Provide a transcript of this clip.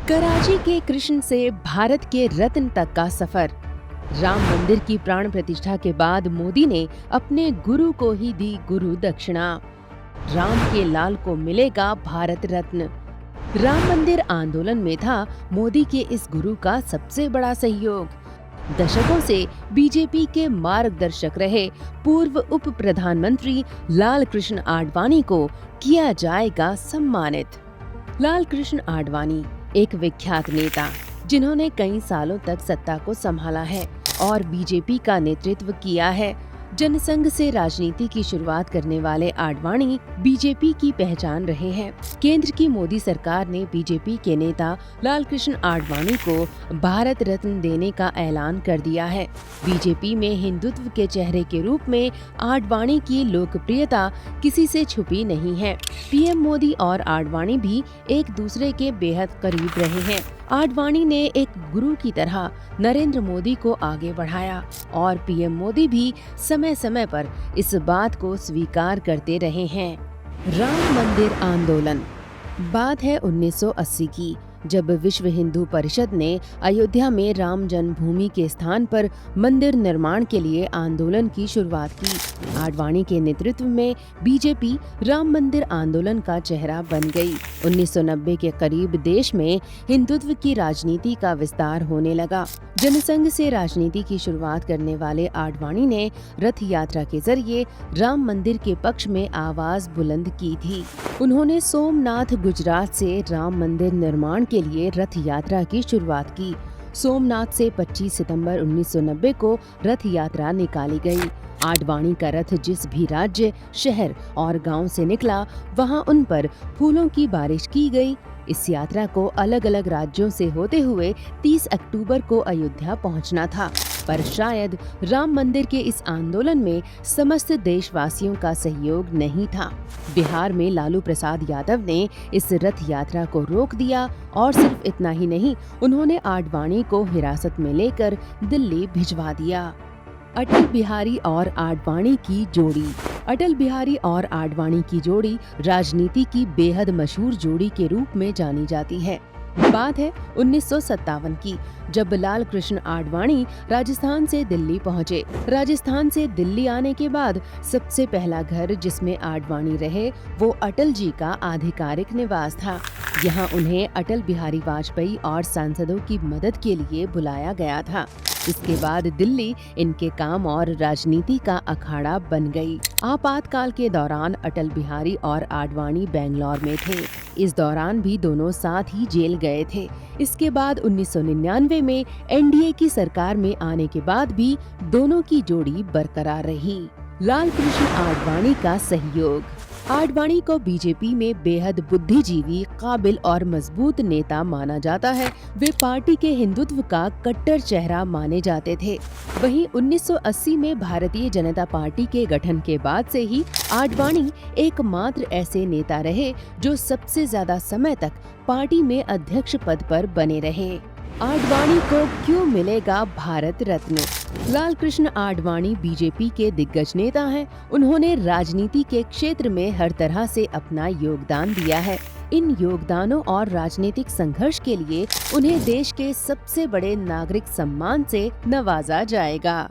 कराची के कृष्ण से भारत के रत्न तक का सफर। राम मंदिर की प्राण प्रतिष्ठा के बाद मोदी ने अपने गुरु को ही दी गुरु दक्षिणा। राम के लाल को मिलेगा भारत रत्न। राम मंदिर आंदोलन में था मोदी के इस गुरु का सबसे बड़ा सहयोग। दशकों से बीजेपी के मार्गदर्शक रहे पूर्व उप प्रधानमंत्री लाल कृष्ण आडवाणी को किया जाएगा सम्मानित। लाल कृष्ण आडवाणी एक विख्यात नेता जिन्होंने कई सालों तक सत्ता को संभाला है और बीजेपी का नेतृत्व किया है। जनसंघ से राजनीति की शुरुआत करने वाले आडवाणी बीजेपी की पहचान रहे हैं। केंद्र की मोदी सरकार ने बीजेपी के नेता लाल कृष्ण आडवाणी को भारत रत्न देने का ऐलान कर दिया है। बीजेपी में हिंदुत्व के चेहरे के रूप में आडवाणी की लोकप्रियता किसी से छुपी नहीं है। पीएम मोदी और आडवाणी भी एक दूसरे के बेहद करीब रहे हैं। आडवाणी ने एक गुरु की तरह नरेंद्र मोदी को आगे बढ़ाया और पीएम मोदी भी समय समय पर इस बात को स्वीकार करते रहे हैं। राम मंदिर आंदोलन। बात है 1980 की, जब विश्व हिंदू परिषद ने अयोध्या में राम जन्मभूमि के स्थान पर मंदिर निर्माण के लिए आंदोलन की शुरुआत की। आडवाणी के नेतृत्व में बीजेपी राम मंदिर आंदोलन का चेहरा बन गई। 1990 के करीब देश में हिंदुत्व की राजनीति का विस्तार होने लगा। जनसंघ से राजनीति की शुरुआत करने वाले आडवाणी ने रथ यात्रा के जरिए राम मंदिर के पक्ष में आवाज बुलंद की थी। उन्होंने सोमनाथ, गुजरात से राम मंदिर निर्माण के लिए रथ यात्रा की शुरुआत की। सोमनाथ से 25 सितंबर 1990 को रथ यात्रा निकाली गई। आडवाणी का रथ जिस भी राज्य, शहर और गांव से निकला, वहां उन पर फूलों की बारिश की गई। इस यात्रा को अलग अलग राज्यों से होते हुए 30 अक्टूबर को अयोध्या पहुंचना था, पर शायद राम मंदिर के इस आंदोलन में समस्त देशवासियों का सहयोग नहीं था। बिहार में लालू प्रसाद यादव ने इस रथ यात्रा को रोक दिया और सिर्फ इतना ही नहीं, उन्होंने आडवाणी को हिरासत में लेकर दिल्ली भिजवा दिया। अटल बिहारी और आडवाणी की जोड़ी। अटल बिहारी और आडवाणी की जोड़ी राजनीति की बेहद मशहूर जोड़ी के रूप में जानी जाती है। बात है 1957 की, जब लाल कृष्ण आडवाणी राजस्थान से दिल्ली पहुंचे। राजस्थान से दिल्ली आने के बाद सबसे पहला घर जिसमें आडवाणी रहे वो अटल जी का आधिकारिक निवास था। यहाँ उन्हें अटल बिहारी वाजपेयी और सांसदों की मदद के लिए बुलाया गया था। इसके बाद दिल्ली इनके काम और राजनीति का अखाड़ा बन गई। आपातकाल के दौरान अटल बिहारी और आडवाणी बेंगलोर में थे। इस दौरान भी दोनों साथ ही जेल गए थे। इसके बाद 1999 में एनडीए की सरकार में आने के बाद भी दोनों की जोड़ी बरकरार रही। लाल कृष्ण आडवाणी का सहयोग। आडवाणी को बीजेपी में बेहद बुद्धिजीवी, काबिल और मजबूत नेता माना जाता है। वे पार्टी के हिंदुत्व का कट्टर चेहरा माने जाते थे। वहीं 1980 में भारतीय जनता पार्टी के गठन के बाद से ही आडवाणी एकमात्र ऐसे नेता रहे जो सबसे ज्यादा समय तक पार्टी में अध्यक्ष पद पर बने रहे। आडवाणी को क्यों मिलेगा भारत रत्न? लाल कृष्ण आडवाणी बीजेपी के दिग्गज नेता हैं। उन्होंने राजनीति के क्षेत्र में हर तरह से अपना योगदान दिया है। इन योगदानों और राजनीतिक संघर्ष के लिए उन्हें देश के सबसे बड़े नागरिक सम्मान से नवाजा जाएगा।